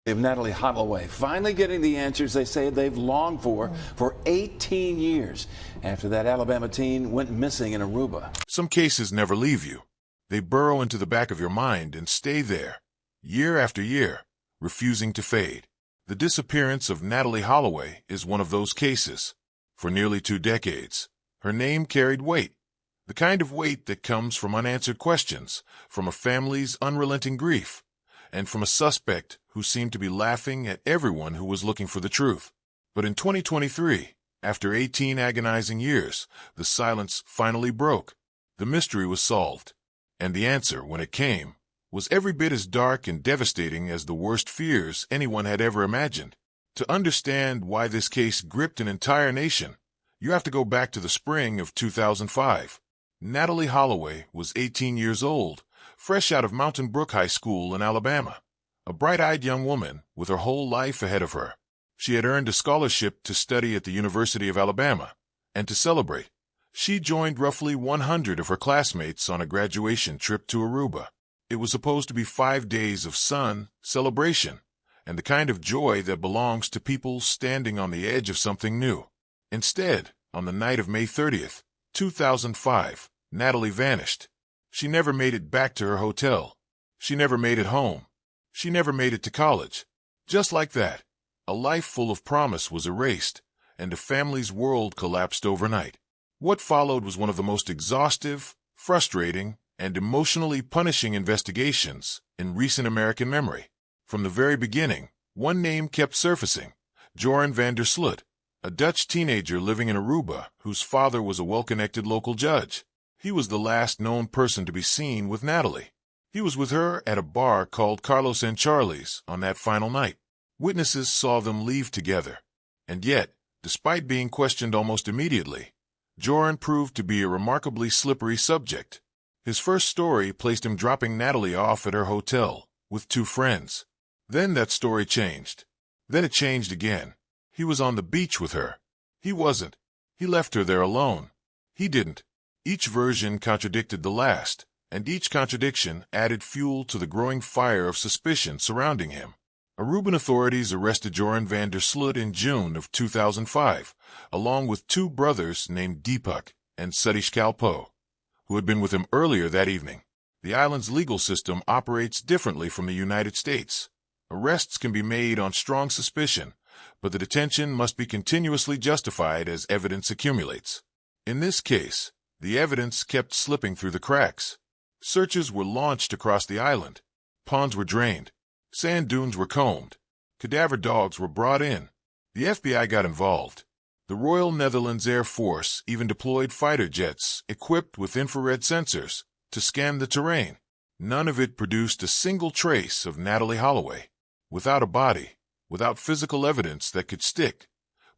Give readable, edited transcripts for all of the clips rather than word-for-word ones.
Of Natalee Holloway finally getting the answers they say they've longed for 18 years after that Alabama teen went missing in Aruba. Some cases never leave you. They burrow into the back of your mind and stay there, year after year, refusing to fade. The disappearance of Natalee Holloway is one of those cases. For nearly 2 decades, her name carried weight, the kind of weight that comes from unanswered questions, from a family's unrelenting grief, and from a suspect who seemed to be laughing at everyone who was looking for the truth. But in 2023, after 18 agonizing years, the silence finally broke. The mystery was solved, and the answer, when it came, was every bit as dark and devastating as the worst fears anyone had ever imagined. To understand why this case gripped an entire nation, you have to go back to the spring of 2005. Natalee Holloway was 18 years old, fresh out of Mountain Brook High School in Alabama, a bright-eyed young woman with her whole life ahead of her. She had earned a scholarship to study at the University of Alabama, and to celebrate, she joined roughly 100 of her classmates on a graduation trip to Aruba. It was supposed to be 5 days of sun, celebration, and the kind of joy that belongs to people standing on the edge of something new. Instead, on the night of May 30th, 2005, Natalee vanished. She never made it back to her hotel. She never made it home. She never made it to college. Just like that, a life full of promise was erased, and a family's world collapsed overnight. What followed was one of the most exhaustive, frustrating, and emotionally punishing investigations in recent American memory. From the very beginning, one name kept surfacing: Joran van der Sloot, a Dutch teenager living in Aruba whose father was a well-connected local judge. He was the last known person to be seen with Natalee. He was with her at a bar called Carlos and Charlie's on that final night. Witnesses saw them leave together. And yet, despite being questioned almost immediately, Joran proved to be a remarkably slippery subject. His first story placed him dropping Natalee off at her hotel with 2 friends. Then that story changed. Then it changed again. He was on the beach with her. He wasn't. He left her there alone. He didn't. Each version contradicted the last, and each contradiction added fuel to the growing fire of suspicion surrounding him. Aruban authorities arrested Joran van der Sloot in June of 2005, along with 2 brothers named Deepak and Satish Kalpoe, who had been with him earlier that evening. The island's legal system operates differently from the United States. Arrests can be made on strong suspicion, but the detention must be continuously justified as evidence accumulates. In this case, the evidence kept slipping through the cracks. Searches were launched across the island. Ponds were drained. Sand dunes were combed. Cadaver dogs were brought in. The FBI got involved. The Royal Netherlands Air Force even deployed fighter jets equipped with infrared sensors to scan the terrain. None of it produced a single trace of Natalee Holloway. Without a body, without physical evidence that could stick,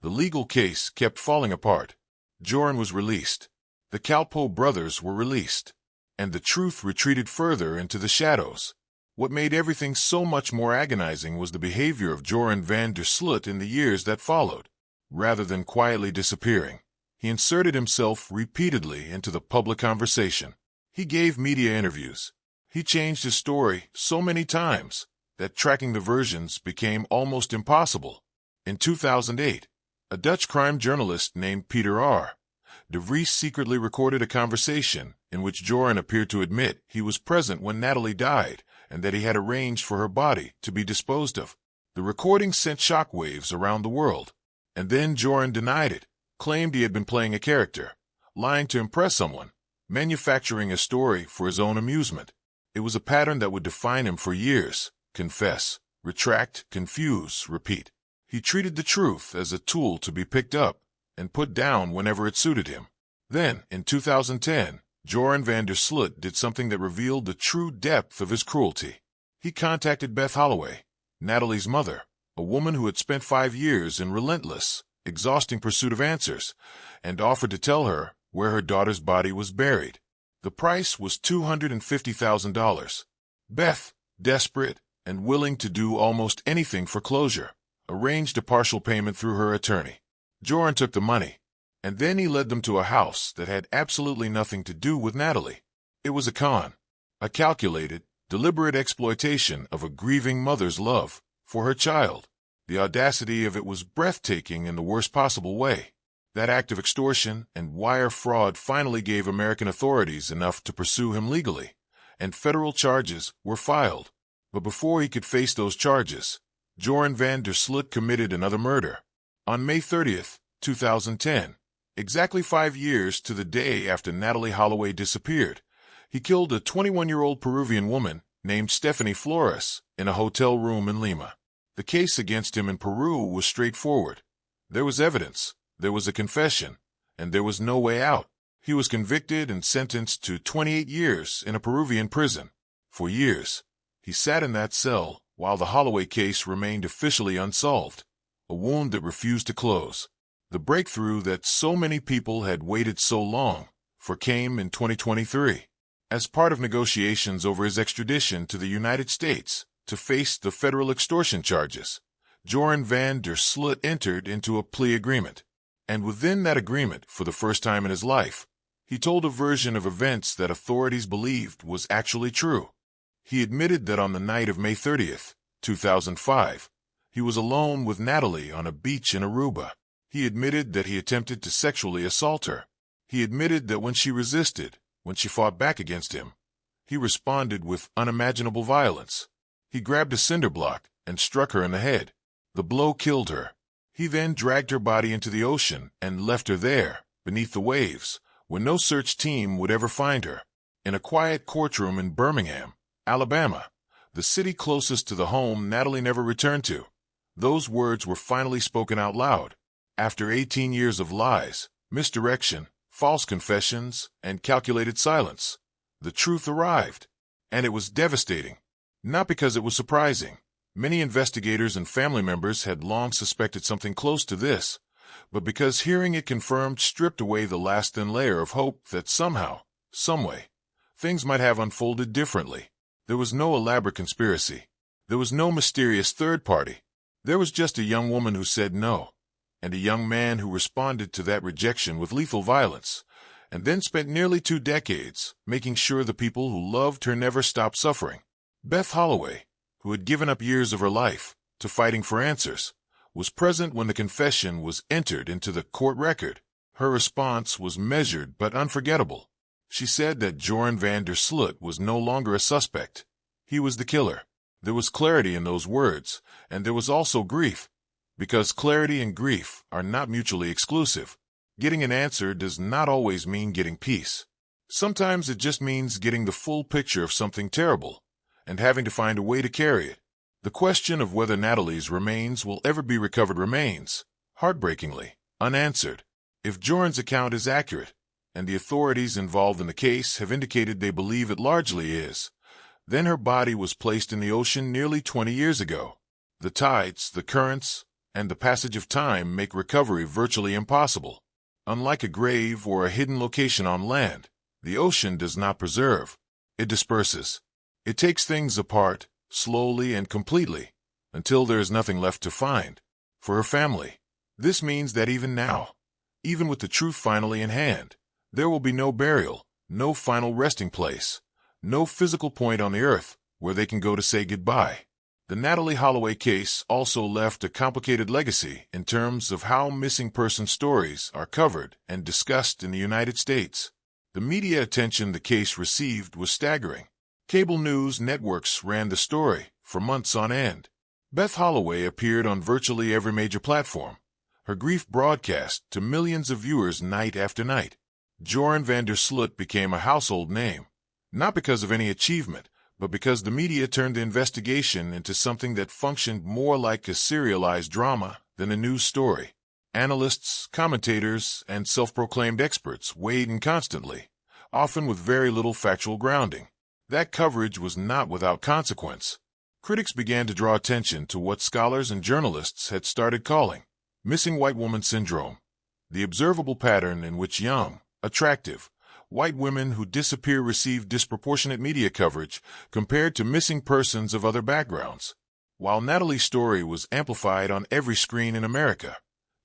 the legal case kept falling apart. Joran was released. The Kalpoe brothers were released, and the truth retreated further into the shadows. What made everything so much more agonizing was the behavior of Joran van der Sloot in the years that followed. Rather than quietly disappearing, he inserted himself repeatedly into the public conversation. He gave media interviews. He changed his story so many times that tracking the versions became almost impossible. In 2008, a Dutch crime journalist named Peter R. de Vries secretly recorded a conversation in which Joran appeared to admit he was present when Natalee died and that he had arranged for her body to be disposed of. The recording sent shockwaves around the world, and then Joran denied it, claimed he had been playing a character, lying to impress someone, manufacturing a story for his own amusement. It was a pattern that would define him for years: confess, retract, confuse, repeat. He treated the truth as a tool to be picked up and put down whenever it suited him. Then, in 2010, Joran van der Sloot did something that revealed the true depth of his cruelty. He contacted Beth Holloway, Natalee's mother, a woman who had spent 5 years in relentless, exhausting pursuit of answers, and offered to tell her where her daughter's body was buried. The price was $250,000. Beth, desperate and willing to do almost anything for closure, arranged a partial payment through her attorney. Joran took the money, and then he led them to a house that had absolutely nothing to do with Natalee. It was a con, a calculated, deliberate exploitation of a grieving mother's love for her child. The audacity of it was breathtaking in the worst possible way. That act of extortion and wire fraud finally gave American authorities enough to pursue him legally, and federal charges were filed. But before he could face those charges, Joran van der Sloot committed another murder. On May 30th, 2010, exactly 5 years to the day after Natalee Holloway disappeared, he killed a 21-year-old Peruvian woman named Stephanie Flores in a hotel room in Lima. The case against him in Peru was straightforward. There was evidence, there was a confession, and there was no way out. He was convicted and sentenced to 28 years in a Peruvian prison. For years, he sat in that cell while the Holloway case remained officially unsolved, a wound that refused to close. The breakthrough that so many people had waited so long for came in 2023. As part of negotiations over his extradition to the United States to face the federal extortion charges, Joran van der Sloot entered into a plea agreement. And within that agreement, for the first time in his life, he told a version of events that authorities believed was actually true. He admitted that on the night of May 30th, 2005, he was alone with Natalee on a beach in Aruba. He admitted that he attempted to sexually assault her. He admitted that when she resisted, when she fought back against him, he responded with unimaginable violence. He grabbed a cinder block and struck her in the head. The blow killed her. He then dragged her body into the ocean and left her there, beneath the waves, where no search team would ever find her. In a quiet courtroom in Birmingham, Alabama, the city closest to the home Natalee never returned to, those words were finally spoken out loud. After 18 years of lies, misdirection, false confessions, and calculated silence, the truth arrived. And it was devastating. Not because it was surprising. Many investigators and family members had long suspected something close to this, but because hearing it confirmed stripped away the last thin layer of hope that somehow, someway, things might have unfolded differently. There was no elaborate conspiracy. There was no mysterious third party. There was just a young woman who said no, and a young man who responded to that rejection with lethal violence, and then spent nearly 2 decades making sure the people who loved her never stopped suffering. Beth Holloway, who had given up years of her life to fighting for answers, was present when the confession was entered into the court record. Her response was measured but unforgettable. She said that Joran van der Sloot was no longer a suspect. He was the killer. There was clarity in those words, and there was also grief, because clarity and grief are not mutually exclusive. Getting an answer does not always mean getting peace. Sometimes it just means getting the full picture of something terrible and having to find a way to carry it. The question of whether Natalee's remains will ever be recovered remains, heartbreakingly, unanswered. If Joran's account is accurate, and the authorities involved in the case have indicated they believe it largely is, then her body was placed in the ocean nearly 20 years ago. The tides, the currents, and the passage of time make recovery virtually impossible. Unlike a grave or a hidden location on land, the ocean does not preserve. It disperses. It takes things apart, slowly and completely, until there is nothing left to find. For her family, this means that even now, even with the truth finally in hand, there will be no burial, no final resting place, no physical point on the earth where they can go to say goodbye. The Natalee Holloway case also left a complicated legacy in terms of how missing person stories are covered and discussed in the United States. The media attention the case received was staggering. Cable news networks ran the story for months on end. Beth Holloway appeared on virtually every major platform, her grief broadcast to millions of viewers night after night. Joran van der Sloot became a household name, not because of any achievement, but because the media turned the investigation into something that functioned more like a serialized drama than a news story. Analysts, commentators, and self-proclaimed experts weighed in constantly, often with very little factual grounding. That coverage was not without consequence. Critics began to draw attention to what scholars and journalists had started calling missing white woman syndrome, the observable pattern in which young, attractive, white women who disappear receive disproportionate media coverage compared to missing persons of other backgrounds. While Natalee's story was amplified on every screen in America,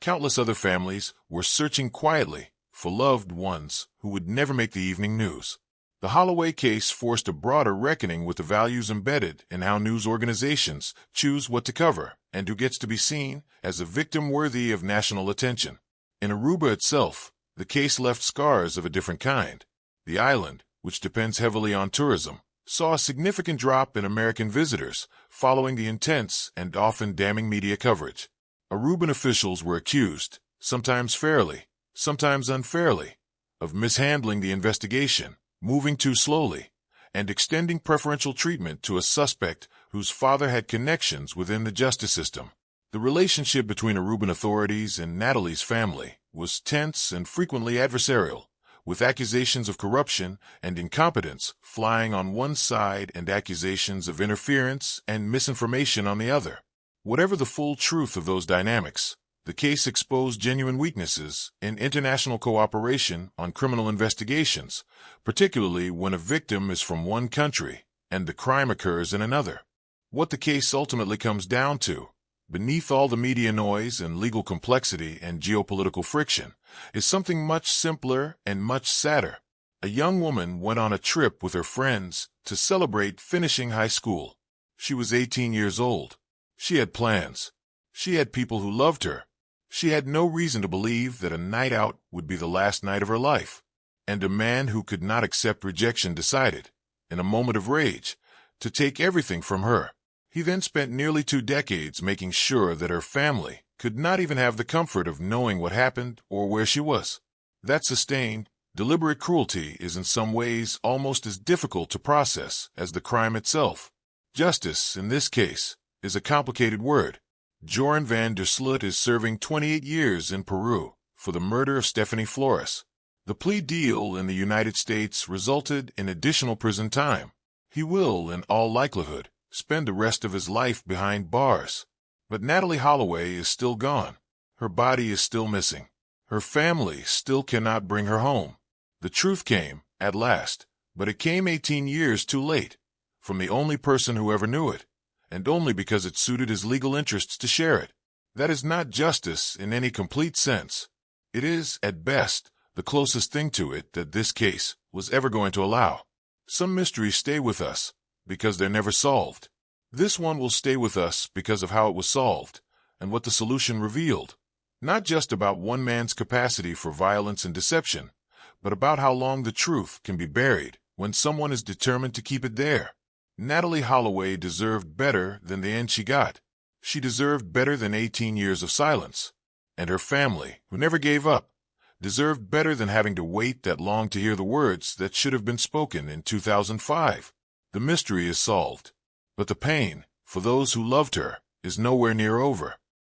countless other families were searching quietly for loved ones who would never make the evening news. The Holloway case forced a broader reckoning with the values embedded in how news organizations choose what to cover and who gets to be seen as a victim worthy of national attention. In Aruba itself, the case left scars of a different kind. The island, which depends heavily on tourism, saw a significant drop in American visitors following the intense and often damning media coverage. Aruban officials were accused, sometimes fairly, sometimes unfairly, of mishandling the investigation, moving too slowly, and extending preferential treatment to a suspect whose father had connections within the justice system. The relationship between Aruban authorities and Natalee's family was tense and frequently adversarial, with accusations of corruption and incompetence flying on one side and accusations of interference and misinformation on the other. Whatever the full truth of those dynamics, the case exposed genuine weaknesses in international cooperation on criminal investigations, particularly when a victim is from one country and the crime occurs in another. What the case ultimately comes down to, beneath all the media noise and legal complexity and geopolitical friction, is something much simpler and much sadder. A young woman went on a trip with her friends to celebrate finishing high school. She was 18 years old. She had plans. She had people who loved her. She had no reason to believe that a night out would be the last night of her life. And a man who could not accept rejection decided, in a moment of rage, to take everything from her. He then spent nearly 2 decades making sure that her family could not even have the comfort of knowing what happened or where she was. That sustained, deliberate cruelty is in some ways almost as difficult to process as the crime itself. Justice, in this case, is a complicated word. Joran van der Sloot is serving 28 years in Peru for the murder of Stephanie Flores. The plea deal in the United States resulted in additional prison time. He will, in all likelihood, spend the rest of his life behind bars. But Natalee Holloway is still gone. Her body is still missing. Her family still cannot bring her home. The truth came, at last, but it came 18 years too late, from the only person who ever knew it, and only because it suited his legal interests to share it. That is not justice in any complete sense. It is, at best, the closest thing to it that this case was ever going to allow. Some mysteries stay with us because they're never solved. This one will stay with us because of how it was solved and what the solution revealed. Not just about one man's capacity for violence and deception, but about how long the truth can be buried when someone is determined to keep it there. Natalee Holloway deserved better than the end she got. She deserved better than 18 years of silence. And her family, who never gave up, deserved better than having to wait that long to hear the words that should have been spoken in 2005. The mystery is solved, but the pain, for those who loved her, is nowhere near over.